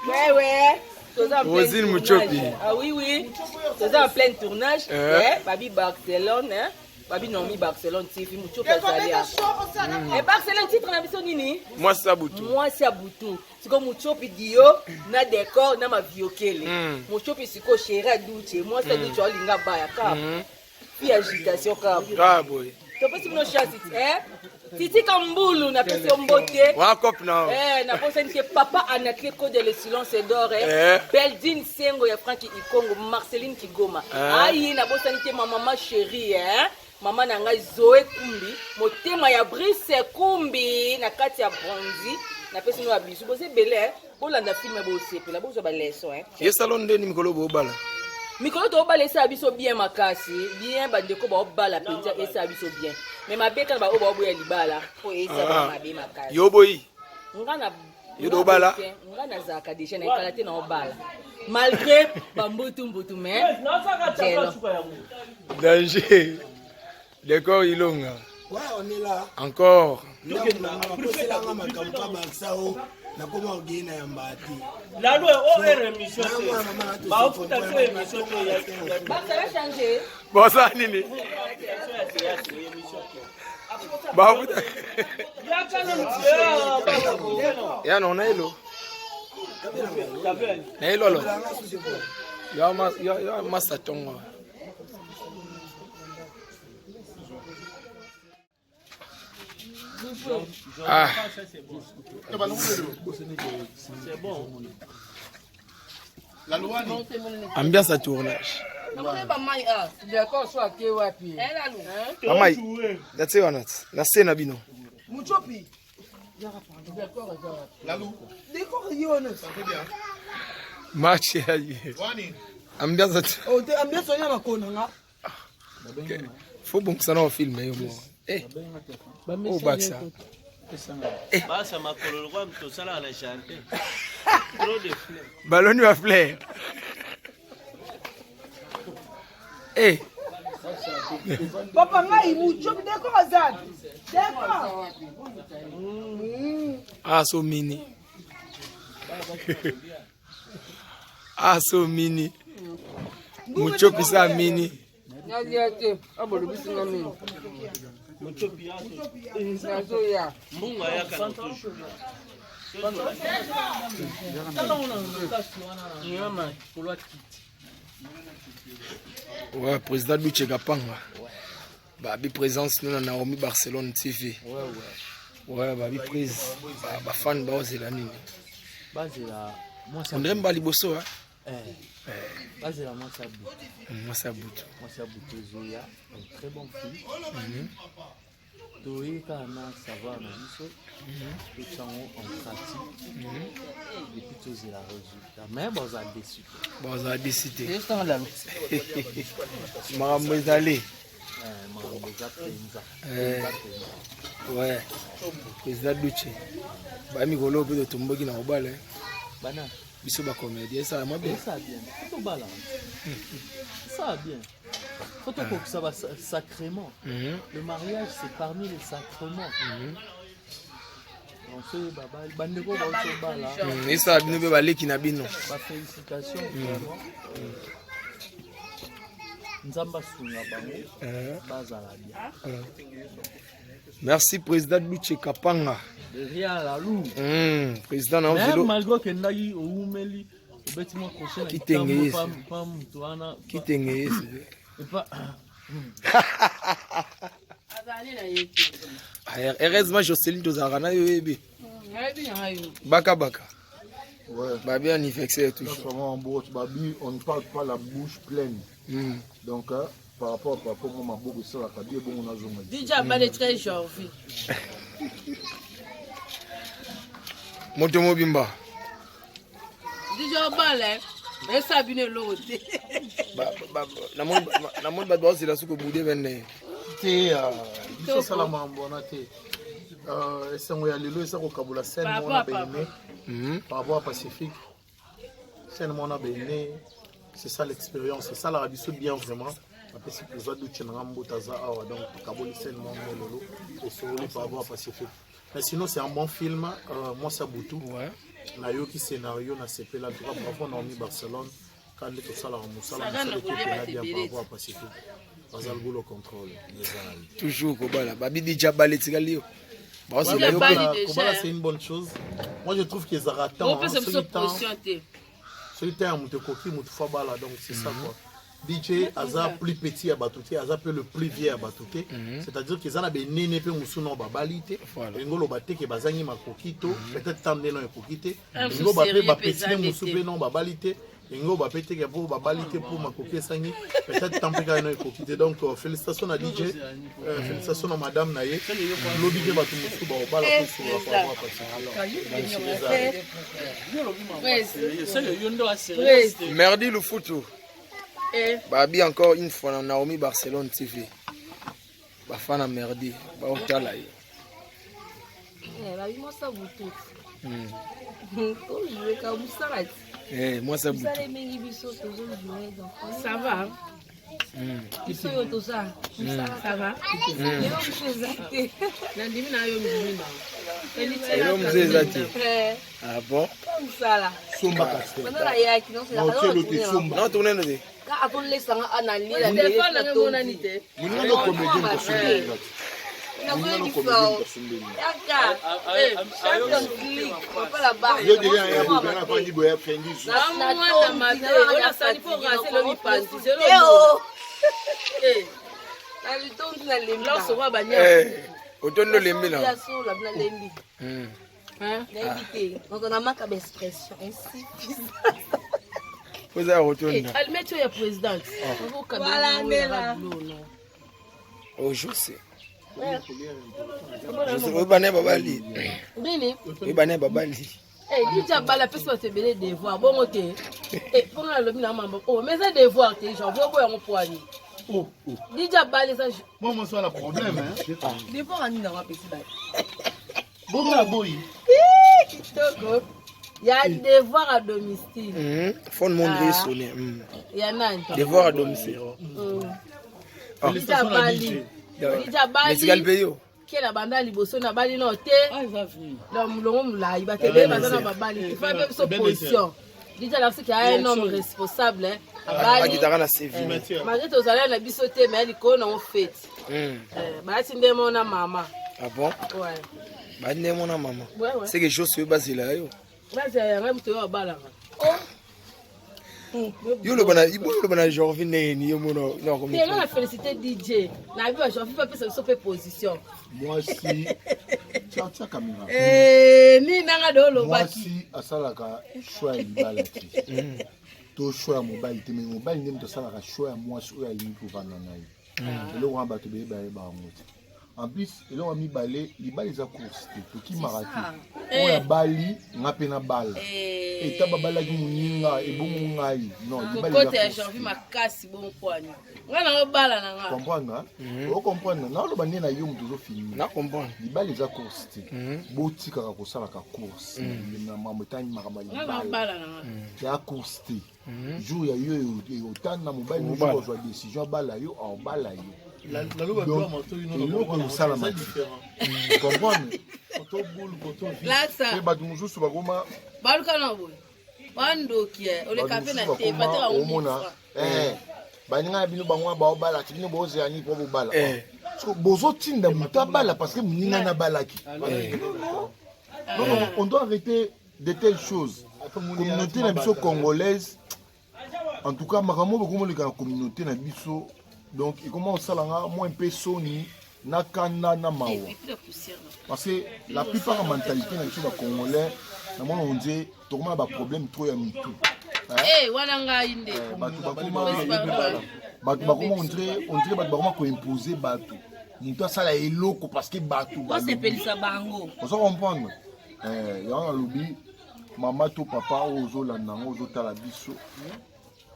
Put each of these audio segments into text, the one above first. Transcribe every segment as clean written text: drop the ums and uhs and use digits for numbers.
Ouais. Rosine Mouchopi. Ah oui. C'est en plein tournage. Babi Barcelone. Babi Nomi Barcelone. TV Mouchopi. Et Barcelone, titre na biso nini? Moi c'est Aboutou. C'est comme Mouchopi Dio, na décor, na ma viokele. Mouchopi siko chéri douche. Moi c'est douche olinga baya ka. Puis agitation ka. Ah boy. Tu peux nous chasser, Titi Kamboulou na pesi ombote. Wa cop na. Na posa que papa Anaclé code le silence d'or. Beldine Sengo ya Franki Ikongo, Marceline Kigoma. Ayi na posa que maman chérie Maman na ngai Zoé Kumbi, motema ya Brice Kumbi na kati ya bronzi. Na pesi no abisu bo se belé, bo landa film bo sepela bo zo ba leçon Ye salon ndeni mikolo bo bala. Mikolo to bala esa biso bien makasi, bien bandeko ba bala penza esa biso bien. Mais ma beka ba oba oboya libala, po esa ba mabe makasi. Yo boyi. Ngana yo do bala. Ngana zaka déjà na kalate na obala. Malgré bambutu mais danger. D'accord, Ilonga. Ouais, on est là. Encore. La loi est émission. Bah, vous avez émission. Ça va changer. Bon, ça, Nini. Bah, vous ya non, Nailo. Nailo, alors. Ya Massa Tonga. Ah. C'est bon. La loi Ambiance à tournage. D'accord, soit que wapi. Mamai. That's it or not. Na sena bino. Mouchopi. La loi. D'accord, yona. Match ya. Ambiance à Oh, ambiance on y a makona nga. Faut bon que ça no film yo mo. Oh Baxa. Basa makolo kwa mto sala na chanter. Trop de fleurs. Ballon à fleur. Papa ngai Mouchopi d'accord azad. D'accord. Ah so mini. Ah so mini. Mouchopi sa mini. Nyadiate abolo bisinga mini. Mouchopi Nazo ya. Munga ya kana toujours. Ouais, président Duche Kapanga. Babi présence nous na Naomi Barcelone TV. Ouais, babi prise. Ba fan ba ozela nini. Bazela moi ça. André Mbali Bosso Bazela moi ça bout. Moi ça bout. Moi ça bout Zoya, un très bon film. Toyeka na savoir na biso. Tout en pratique. Et puis tous la résultat. Mais bon ça déçu. Bon ça décidé. Juste en la Marambo ezali. Ouais. Président Duche. Ba mikolo pe to tomboki na obala. Bana. Biso ba comédien ça moi bien. Ça bien. Tout bala. Ça bien. Faut que ça va sacrément. Le mariage c'est parmi les sacrements. On fait baba bandeko ba so bala. Et ça bino be baleki na bino. Ba félicitations. Nzamba sunga bango. Bazala bien. Merci président Duche Kapanga. De rien à la loue. Président na vélo. vélo. Malgré que ndai oumeli bêtement crochet Qui tengeye. Qui tengeye. Et pas heureusement Jocelyne Tozarana yoyebi. Baka. Ouais. Babi anniversaire toujours. En bourse, Babi, on ne parle pas la bouche pleine. Donc, par rapport à papa, moi, ma bouche, c'est la cabine, bon, on a zoomé. Déjà mal très gentil. Moto Mobimba. Déjà balé. Mais ça vient l'autre. Na mon ba dosi la suko bude benne. Te biso sala mambona te. Esango ya lelo esa ko kabula scène mona bene. Par rapport à Pacifique. Scène mona bene. C'est ça l'expérience, c'est ça la biso bien vraiment. Après si vous avez d'autres channels mbota za awa donc kabuli scène mona lelo et sur le par rapport à Pacifique. Mais sinon, c'est un bon film. Moi, ça Boutou. Ouais. Nayoki scénario, na CP là. En tout cas, bravo, Naomi Barcelone. Quand il est tout ça, là, on Ça va, bien on par rapport à Pacifique. Pas le boulot contrôle. Toujours Kobala. Babi déjà balé Tigalio. C'est une bonne chose. Moi, je trouve qu'ils arrêtent. On peut se positionner. Celui qui a monté coquille, monté fabala, donc c'est ça quoi. DJ Aza plus petit à Batouté, Aza peu le plus vieux à Batouté. C'est-à-dire qu'ils ont des nénés peu moussouno babalité. Ngolo baté que bazangi ma coquito, peut-être tamné non coquité. Ngolo baté ba petit moussoupe non babalité. Ngolo ba pété que pour babalité pour ma coquille sangi, peut-être tamné ka non coquité. Donc félicitations à DJ, félicitations à madame Naye. Lobby que batou moussou ba bala pour sur la fois passer. Merdi le photo. Babi encore une fois dans Naomi Barcelone TV. Bafana merdi, ba otala ye. Babi moi ça Boutou. Jouer comme ça. Moi ça Boutou. Ça va. Tout ça. Ça va. Ah bon? Comme ça là. Non, tournez nous. Otondo lembi na. Donc on a manqué d'expression ainsi. Vous avez retourné. Elle met tu es présidente. Voilà, là. Oh, je sais. Je sais. Oui, bané babali. Bini. Oui, bané babali. Eh, dis bala personne te belé devoir. Bon OK. Eh, pour le mina mambo. Oh, mais ça devoir que j'en vois boire mon poignet. Oh, dis bala ça. Moi, c'est le problème hein. Devoir en dans petit bail. Bon la boy. Kitoko. Il y a devoir à domicile. Faut le montrer sonner. Il y en a un. Devoir à domicile. Déjà bali. Mais c'est galbeyo. Qui est la bande liboso na bali no te. Il va venir. Donc l'homme là, il va te lever dans ma bali. Il faut même sa position. Déjà là c'est qu'il y a un homme responsable hein. Bali. Akitaka na CV. Malgré tous allez na biso te mais il connaît en fait. Ba tinde mona maman. Ah bon? Ouais. Ba tinde mona maman. C'est que chose que basila yo. Yo le bana Jorvin ni yo mono non comme on a félicité DJ na bi Jorvin pas peut se faire position moi si tcha caméra ni nanga do lo baki moi si asalaka choix ibalaki to choix mobile te mais mobile ndem to salaka choix moi choix yi pour vendre nayi le wa ba to be ba ngoti. En plus, il a mis balai, il a les courses. Qui m'a raté. On a bali, on a peine à balle. Et t'as pas balai qui m'a et bon ngai. Non, il a les courses. J'ai ma casse bon poigne. On a balle na. Comprendre? On comprend. Non, le bané na yom toujours fini. Non, comprendre. Il a les courses. Boti kaka ko sala ka course. Na mamontagne marabali. On a balle na. Il a course. Jour ya yo autant na mobile nous joue décision balle yo en balle yo. La loi doit monter une autre salamati. Comprendre? Photo boule, photo vie. Là ça. Et bah nous joue sur la Goma. Baluka na boule. Bando qui est. On le café na te. Pas au mona. Bah ninga bino bangwa ba obala tini boze ani po bala. Parce que bozo tinda muta bala parce que ninga na balaki. Non, on doit arrêter de telles choses. Communauté na biso congolaise. En tout cas, maramo beaucoup la communauté na biso. Donc, il commence à moins un peu sonner, nakana na mawa. Parce que la plupart de la mentalité dans les Congolais, on dit tout le monde a un problème trop à mitou. Eh, wananga inde. On dirait qu'on imposer batou. Nous ça la eloko parce que batou. On s'appelle ça bango. On se comprend. Il y a un lobby, maman to papa ozo la nango ozo tala biso.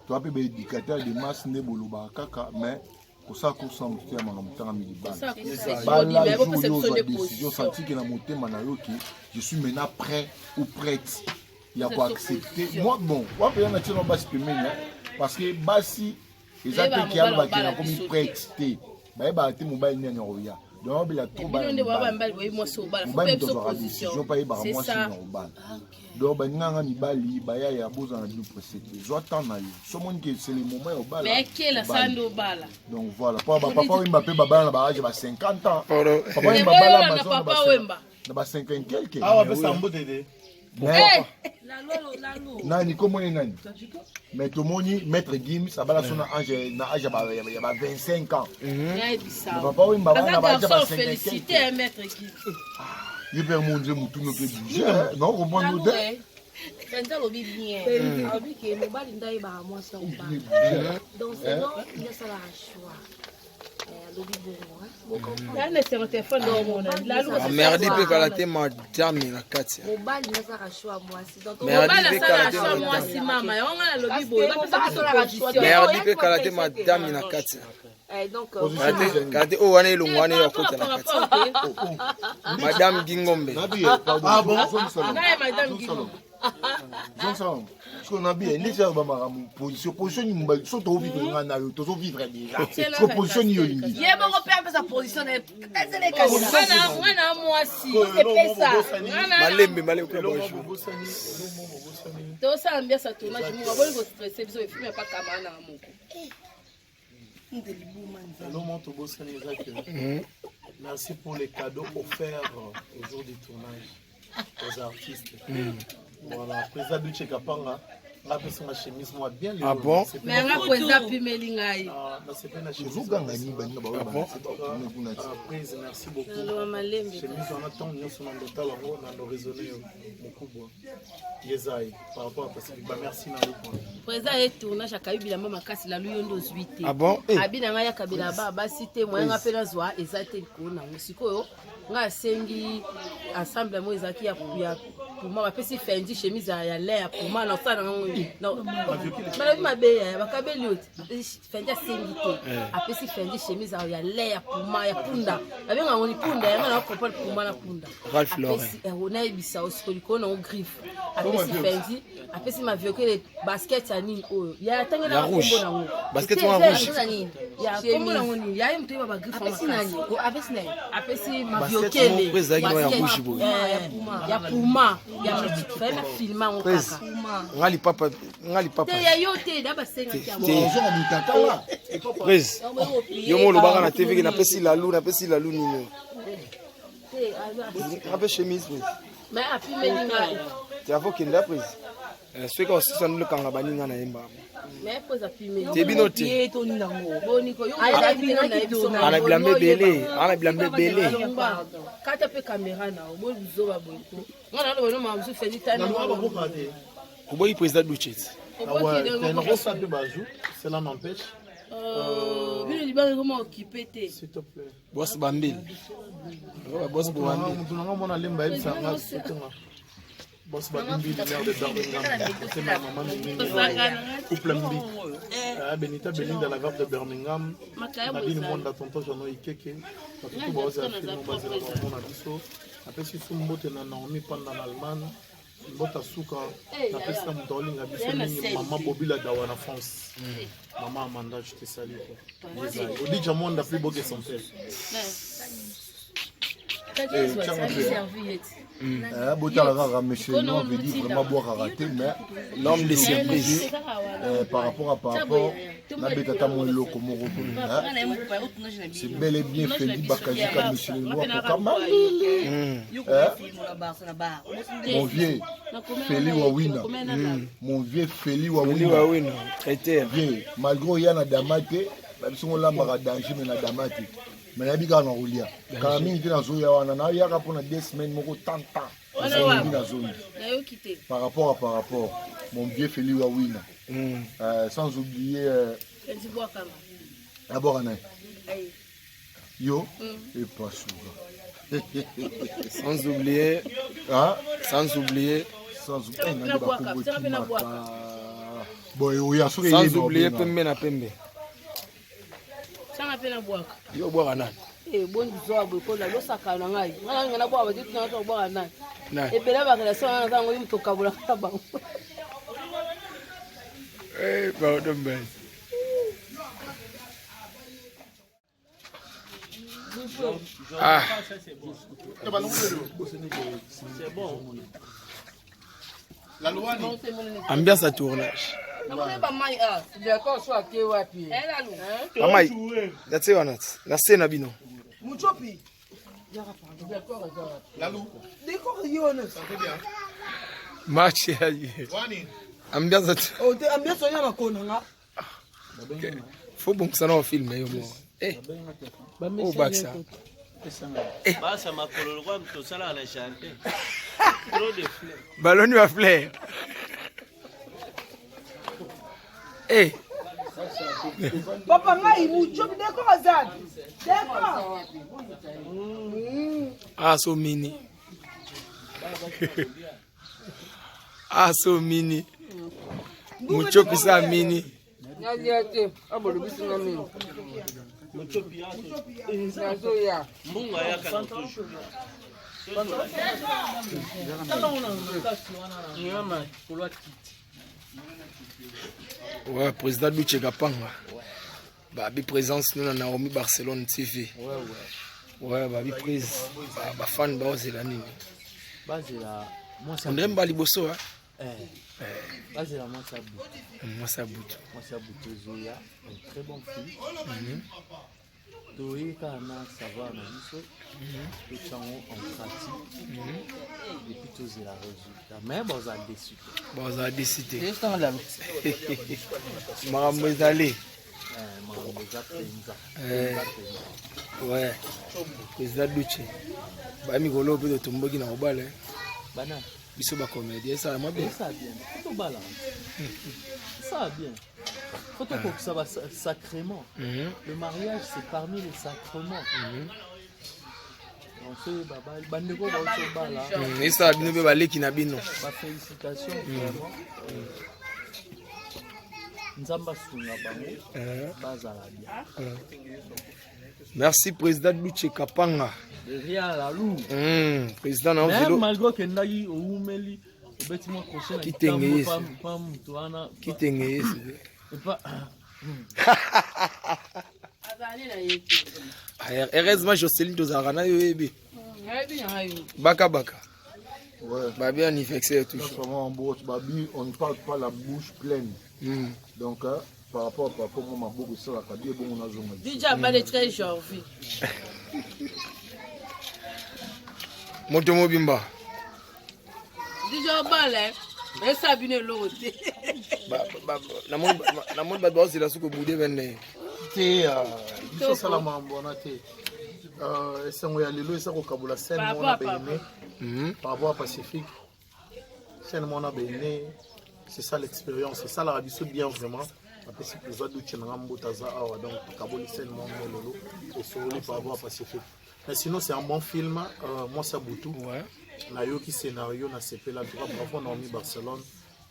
Tu as des éducateurs de masse ne boloba kaka mais pour ça qu'on s'en tient à montagne milibal. Bala jour décision senti que la montée manayoki je suis maintenant prêt ou prête. Il y a quoi accepter. Moi bon, moi peut y en a tellement bas parce que basi les attaques qui a comme prêt. Bah bah te mobile ni en roya. Donc il a trop bal. C'est ça. Donc bananga mibali baya ya boza na du procédé. Zo attendre yo. Somoni que c'est le moment au bal. Mais quel la sando bala. Donc voilà, papa Wemba pe baba na ba âge ba 50 ans. Papa Wemba bala na papa Wemba. Na ba 50 quelque. Ah ouais, ça mbo dédé. Nani comment nani? Mais tout moni maître Gims ça bala sona âge na âge ba 25 ans. Papa Wemba na ba âge ba 50 quelque. Féliciter maître Gims. Il peut monter mutu no ke budget. Non, comment nous de? Benza lobi bien. Lobi ke mobali ndai ba moi ça ou pas. Donc c'est non, il y a ça la choix. Lobi bon. Là ne c'est téléphone dans mon la merde peut kalater madame na kati. Mobali na ça la choix moi si donc mobali na ça la choix moi si mama yonga na lobi bon. Merde peut kalater madame na kati. Donc kalater o wana elongwane ya kota na kati. Madame Gingombe. Ah bon, madame Gingombe. Johnson, ce qu'on a bien, ni ça va maramu position ni mbali so to vivre ngana yo to vivre déjà. Ce position ni yo lingi. Ye bon père sa position est les cas. Ngana moi si c'est ça. Malembe ko bojo. To ça ambia ça tournage moi boli ko stresser biso filme pas camera na moko. Merci pour les cadeaux offerts au jour du tournage aux artistes. Voilà, président Duche Kapanga, on a fait ma chemise moi bien. Ah bon? Mais on a président Pimeli Ngai. Ah, c'est pas une chemise. Merci beaucoup. Chemise on attend nous sommes dans total on a raisonné beaucoup. Yezaï par rapport à Pacifique. Merci na vous. Président est tournage à Kaibila mama kasi la luyondo 8. Ah bon? Abina ngaya kabila ba cité moi ngapela zwa ezate ko na musiko nga sengi ensemble mo ezaki ya pour moi apesi fendi chemise ya l'air pour moi na sana non malabi mabe bakabeli oti fendi sengi te apesi fendi chemise ya l'air pour moi ya punda abenga ngoni punda yanga na kopal pour moi na punda Ralph Lauren apesi ona ibisa osikoliko na griffe apesi fendi apesi ma viokele basket ya nini oyo ya tangela kombo na ngo basket wa rouge ya kombo na ngo ni ya mtu ba griffe apesi nani apesi nani apesi ma viokele ya puma ya mfema filma ngo kaka ngali papa te ya yote da basenga ya bonjour mutakala. Prez yo mo lo banga na TV na pesi la lu nini ape chemise mais api melinga tu as fokin da prez ce que aussi son le kanga baninga na yemba mais pose api melinga te binote boni ko yo ala bilambe bele kata pe caméra na bo bizo ba boyko ngana lo no ma bizo feni tani kuboyi président Duchet cela n'empêche. Bino libanga comment occuper te S'il te plaît. Boss Bambili. Boss Bambili. Boss Bambili, l'air de Birmingham. C'est ma maman. Couple Mbi. Benita Belinda, la verbe de Birmingham. Nadine Mwanda, tonton Jean Ikeke. Tout le monde a fait mon basé dans mon abisso. Après, si tout le monde est en Naomi pendant l'Allemagne. Bota suka na pesa mtoli nga biso mingi mama Bobila dawa na France. Maman Amanda, je te salue quoi. Odi Jamonda plus beau que son père. Monsieur, on veut dire vraiment boire à rater, mais l'homme de surprise. Par rapport, c'est bel et bien Feli Bakajika, monsieur le roi mon vieux Feli Wawina, mon vieux Feli Wawina, malgré Yana Damate, même si on l'a danger, mais la Damate. Mais il y a des roulia. Quand il y a des roulia, il y a des semaines, par rapport, mon vieux Feli Wawina. Sans oublier. Yo, et pas souvent. Sans oublier. Sans oublier Pembe na Pembe. Yo boire nani? Bon zoa boy la lo sakana ngai. Ngana ngana boa ba ditu na to boa nani. E pela ba kala sona na zango yimto kabula kaba. Ba dombe. Ah. C'est bon. C'est bon. La loi, Ambiance à tournage. Mama, that's it or not? That's it, Nabino. Muchopi. Lalou. Décor Yones. Match. Ambiance à Oh, t'es ambiance on y a ma kona. faut bon que ça nous filme. Eh. Oh, Baxa. Basa makolo kwa mtosala na chanter. Trop de fleurs. Ballon à flair. Eh. Papa ngai muchopi décor azad. Décor. Ah, so mini. Ah, so mini. Mucho pisa mini. Munga yaka na toujours. Ouais, président Duche Kapanga. Babi présence nous na Naomi Barcelone TV. Ouais, babi prise. Ba fan ba ozela nini. Bazela moi ça. On aime ba liboso hein. Bazela moi ça bout. Moi ça bout. Moi ça bout Zoya, un très bon film. Toyeka na savoir na biso. Tochango en pratique. Et puis tous la résultat. Mais bon ça déçu. Bon ça décidé. Juste en là. Marambo ezali. Ouais. Président Duche. Ba mi golo pe tomboki na obala. Bana. Biso ba comédien ça moi bien. Ça bien. Tout balance. Ça bien. Faut que ça va sacrément. Le mariage c'est parmi les sacrements. On fait baba bandeko ba so bala. Et ça bino be baleki na bino. Ba félicitations vraiment. Nzamba sunga bango. Bazala bien. Merci président Duche Kapanga. Derrière la loup. Président na Même vélo. malgré que ndaki oumeli obetimo prochain Qui t'engage. pam toana. Qui t'engage. Et pas Heureusement Jocelyne Tozarana yoyebi. Baka baka. Ouais. Babi anniversaire toujours. Vraiment en bourse, Babi, on ne parle pas la bouche pleine. Donc, par rapport à papa, moi, ma bouche, ça, la cabine, bon, on a zoomé. Déjà, pas de très gentil. Moto Mobimba. Déjà, balai. Mais ça vient l'autre. Na monde ba dosi la suko bude benne. biso osala mambo wana te esengo ya lelo eza kokabula scène mona bene par rapport à Pacifique scène mona bene c'est ça l'expérience esalaka biso bien vraiment apesi poza duche nanga mbota aza awa donc tokaboli scène mona lelo esongoli par rapport à Pacifique mais sinon c'est un bon film moi ça butu nayoki scénario na sepela en tout cas bravo Naomi Barcelone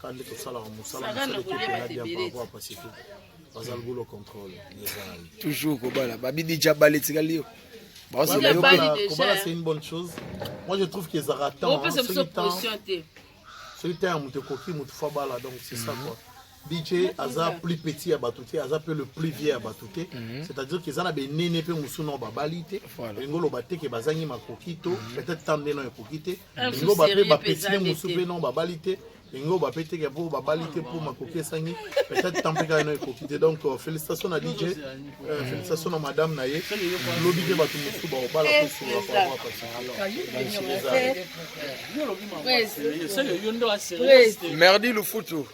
quand nde tosalaka mosala mosala bien par rapport à Pacifique bazalgolo contrôle toujours kobala babi déjà balé tikalio c'est une bonne chose moi je trouve qu'ils arrêtent celui temps mutu koki mutu fabala donc c'est ça quoi DJ aza plus petit à Batouté aza peu le plus vieux à Batouté c'est-à-dire qu'ils en a ben néné pe musuno babalité ngolo baté ke bazangi makokito peut-être tandé non kokité ngolo bapé ba petit musu pe non babalité ngolo bapé te ke pour babalité pour makoké sangi peut-être tant pe non kokité donc félicitations à DJ félicitations à madame naye lobi ke batu musu ba bala pour sur la fois Merdi le photo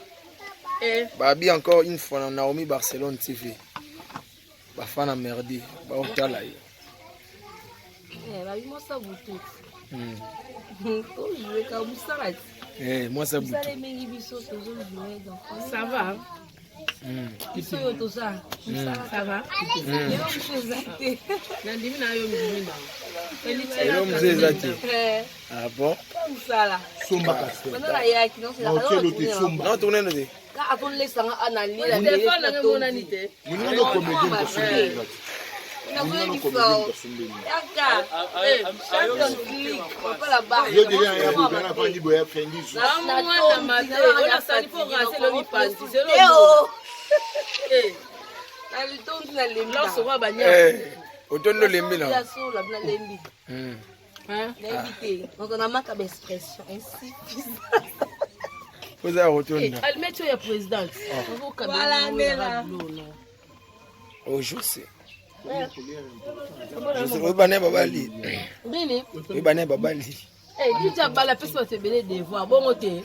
Babi encore une fois na Naomi Barcelone TV. Ba fana merdi, ba otala ye. Babi moi ça boutou. To jouer ka musarati. Moi ça boutou. Ça les mengi biso to jouer donc ça va. Biso yo to ça. Ça va. Nandimi na yo mzimi na. Yo mzezati. Ah bon? Comme ça là. Somba Castel. Maintenant la yaki non c'est la. Non tourner nous dit. Là avant laisser en ligne la téléphone na ngona nité. Muna no comédien de Somba. Muna no comédien de Somba. Yaka. Champions League. Pas la barre. Yo diria ya bugana fandi boya fendi zo. Na mwana mate, ona sali po rase lo ni panti. C'est lo. Na litonzi na lemba. Là so va banya. Otondo lembi na. Ya solo na lembi. Lembi te. Donc on a marqué d'expression ainsi. Vous avez retourné. Almetio ya présidente. Voilà, Nela. Oh, je sais. Je sais, oui, bané babali. Nini? Oui, bané babali. Déjà bala pesa te belé devoir. Bon côté.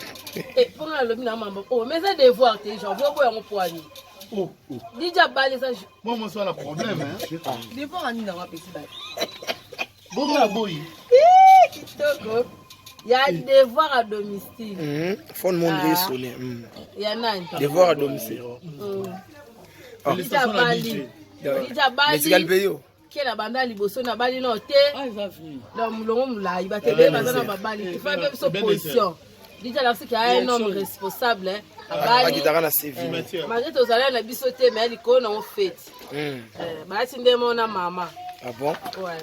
Pour la lobi na mamba. Oh, mais ça devoir te genre vous boya mon poignet. Oh. Déjà bala ça. Moi c'est le problème hein. Devoir ani na wa pesi ba. Bon la boy. Kitoko. Il y a devoir à domicile. Faut demander sonner. Il y en a un. Devoir à domicile. Déjà bali. Déjà Mais c'est quel bali. pays? Qui la banda liboso na bali no te. Ah, il va venir. Donc longo mula, il va te lever dans ma bali. Il faut même sa position. Déjà là c'est qu'il y a un homme responsable hein. Pas qui t'a CV. Malgré tous allez na biso te mais liko na on fête. Ba tinde mona mama. Ah bon? Ouais.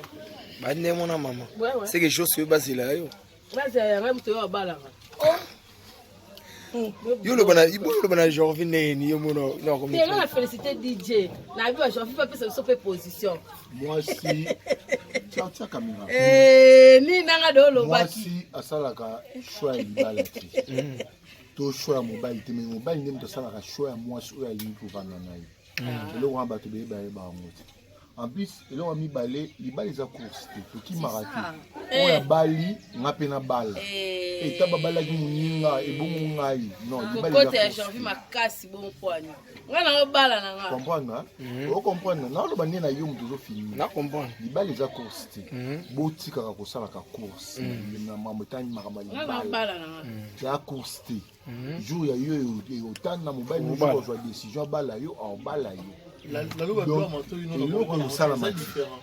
Bah ne mon maman. Ouais. C'est quelque chose que basi là yo. Vas-y, même toi bala. Yo le bana genre vini ni yo mono non comme. On a félicité DJ. Na bi je fais pas ça sur position. Moi si tia caméra. Ni nanga do lo Moi baki. si asalaka choix libala ti. To choix mobile te mais mobile ndem to salaka choix moi so ya yini pour vendre na. Le roi bato be ba ngoti. En plus, il a mis balé, il balé za course te qui marathon. On a bali, on a pena balle. Et ta babala qui muninga et bon ngai. Non, il balé. Côté j'ai envie ma casse bon poigne. Ngana o bala na nga. Comprendre hein? Comprendre. Non, le bandi na yo mutuzo fini. Na comprendre. Il balé za course te. Boti kaka ko sala ka course. Na mamotani makabali. Ngana o bala na nga. Ya course te. Jour ya yo et autant na mobile nous joue décision bala yo en bala yo. La loi doit monter une autre salama différent.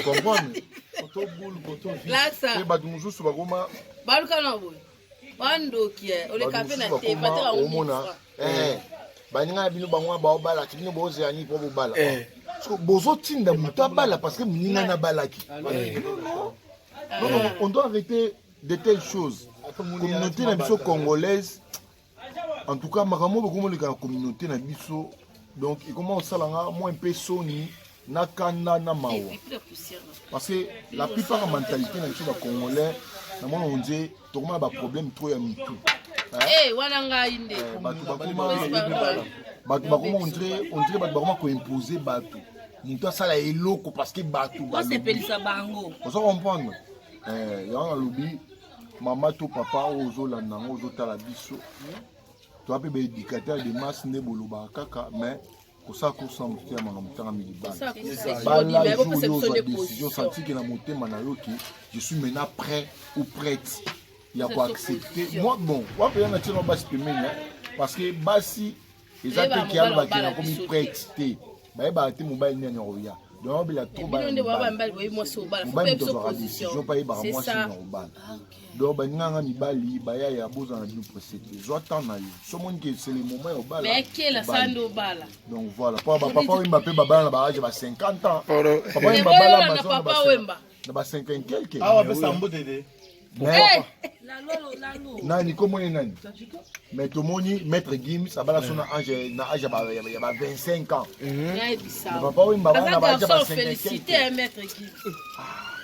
Comprendre? Photo boule, photo vie. Là ça. Et bah nous joue sur bagoma. Baluka na boy. Bando qui est. O le café na te patera o mona. Baninga bino bangwa ba obala tino boze ani po bala. So bozo tinda muta bala parce que muninga na balaki. Non, on doit arrêter de telles choses. Communauté na biso congolaise. En tout cas, makamo beaucoup de la communauté na biso. Donc, il commence à avoir moins de soni, na kanda, na mawa. Parce que la plupart de la mentalité dans les Congolais, on dit tout le monde a des problèmes trop à mitou. Eh, wananga inde. On dirait qu'on imposer bateau. Nous ça la eloko parce que bateau. Moi c'est pelisa bango. On s'en comprendre. Il y a un lobby, maman to papa ozo la nango ozo tala biso. Tu as des éducateurs de masse ne boloba kaka mais pour ça qu'on s'en tient à montagne milibal. Décision senti que la montée manayoki je suis maintenant prêt ou prête. Il y a quoi accepter. Moi bon, moi peut y en a tellement bas parce que basi les attaques qui a comme prête. Bah bah te mobile ni en revient. Donc il y a trop bas. C'est ça. Donc banyanga mibali baya ya boza na nous précédé. J'attends na yo. Someone que c'est le moment au bal. Mais quel la sando bala. Donc voilà, papa Wemba pe baba na ba 50 ans. Papa Wemba bala na papa Wemba. Na ba 50 quelque. Ah ouais, ça mbo dédé. La lolo. Nani comment nani? Mais tout moni maître Gims abala sona âge na âge ba 25 ans. Papa Wemba na ba 50 féliciter maître Gims.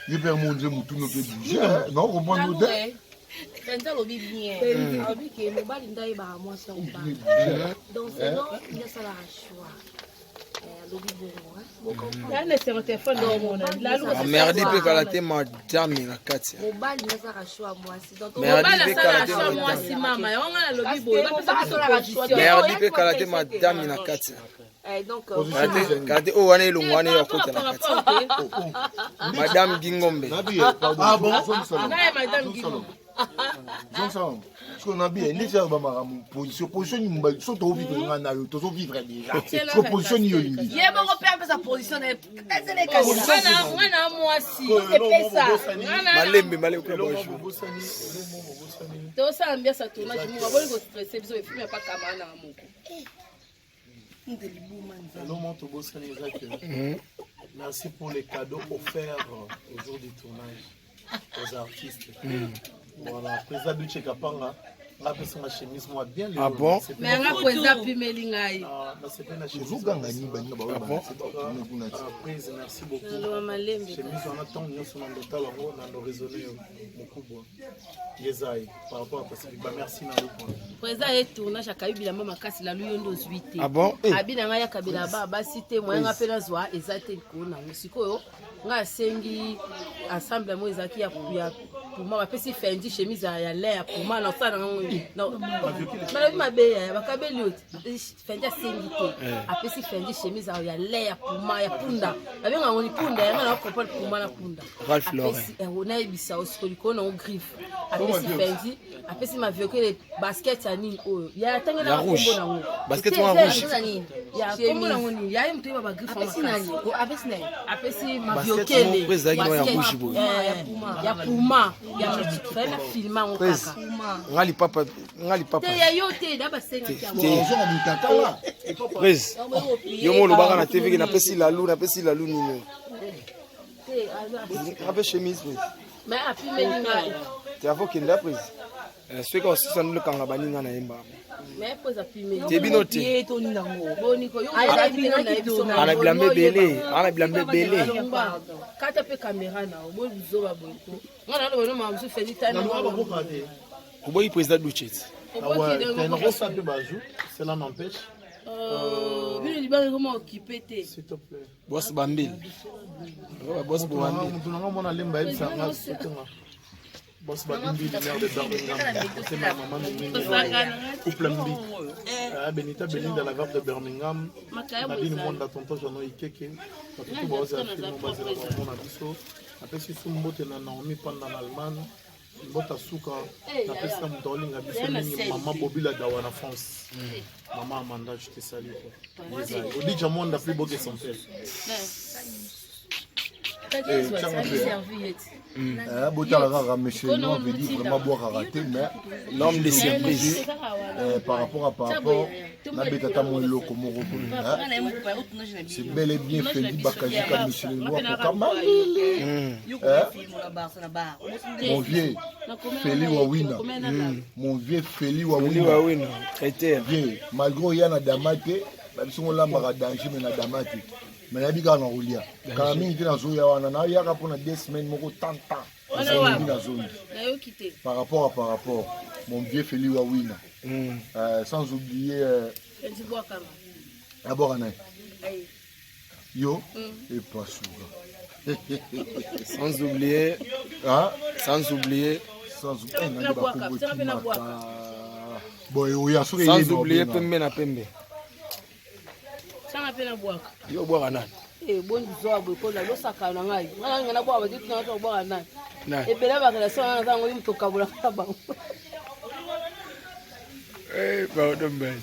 Je vais montrer mon tout notre budget. Non, au moins nous deux. Quand on vit bien, on vit que nous bali ndai ba moi c'est on parle. Donc c'est non, il y a ça la choix. Merdi pe kalate madame na kati. Mobali na sa choix moi si donc merdi pe kalate moi si mama on a lobi boy ba pesa merdi pe kalate madame na kati. Donc kalate o wana elongo wana ya kota na kati. Madame Gingombe. Ah bon, madame Gingombe. Johnson, ce qu'on a bien, les gens vont position ni sont au vivre na yo, to vivre déjà. Ce position ni yo lingi. Ye bon père sa position est les cas. Ngana moi si c'est ça. Malembe ko bonjour. To ça bien ça tournage mo ba ko stresser biso film pas kamana na moko. Merci pour les cadeaux offerts au jour du tournage aux artistes. Voilà, président Duche Kapanga, ngapesa ma chemise moi bien Ah bon? Mais nga kweza pimeli ngai. na c'est pas na chemise ozoganga nini baninga prise merci beaucoup Nalo malembe. chemise on attend nyonso na ndota lango na ndo raisonner mokubwa yezai par rapport à Pacifique ba merci na lupo Kweza ye tournage akayibila mama kasi la luyo ndo 8. Ah bon? Abina nga yakabila ba cité moi nga pena zwa ezate kona musikoyo nga sengi ensemble mo ezaki ya pour moi pesi fendi chemise ya l'air pour moi na sana non ma be ya bakabeli oti fendi sengi te apesi fendi chemise ya l'air pour moi ya punda abenga ngoni punda ya na comprendre pour moi na punda Ralph Lauren apesi ona ibisa osikoliko na griffe apesi fendi apesi ma vieux que les baskets ya nini oyo ya tanga na kombo na ngo basket wa rouge ya kombo na ngo ni ya mtu ba griffe apesi nani apesi nani apesi ma vieux basket que mo presa ya rouge boy ya puma ya fanya filma ngo kaka ngali papa te ya yote da basenga kya ozonga mutakala presa yo mo lobaka na TV na pesi la lune nini te ape chemise mais apimeli ngai tu avons qu'il l'a prise ce que aussi ça nous le kanga baninga na yemba mais pose apimeli te binote boni ko yo ala bino na biso ana bilambe belé kata pe caméra na bo bizo ba bonko ngana ndo bano mamsu feli tana na ba boka te kuboyi président Duchet cela n'empêche bino libanga comment occuper te s'il te plaît boss bambili boss bambili mutu nanga mona lemba yebisa nga sotenga boss babimbi maire de Birmingham c'est ma maman couple mbi Benita Belinda la veuve de Birmingham Nadine Mwanda tonton Jano Ikeke batutu baoza filmo bazela bamona biso apesi su mbote na Naomi Panda na Allemagne mbota suka napesa moto olinga biso mingi mama Bobila Dawa na France maman Amanda je te salue Odija Mwanda plus beau que son père botala kaka monsieur non veut dire vraiment boire te mais l'homme de surprise par rapport nabetata mo eloko moko c'est bel et bien Feli Bakajika monsieur le roi kokamba mon vieux Feli Wawina mon vieux Feli Wawina traité vieux malgré yana damate babiso ngolamba danger mais na damate mais yabi ka na rolia quand mingi na zo ya wana na yaka pour 2 semaines moko tanta par rapport mon vieux Feli Wawina sans oublier Aborana yo et pas souvent sans oublier pembe na pembe sanga pena bwaka yo bwaka nani boni zoa bweko la losaka na ngai ngana ngana bwa ba ditu na to bwaka nani ebela ba kala sanga zango yimto kabula kaba pardon ben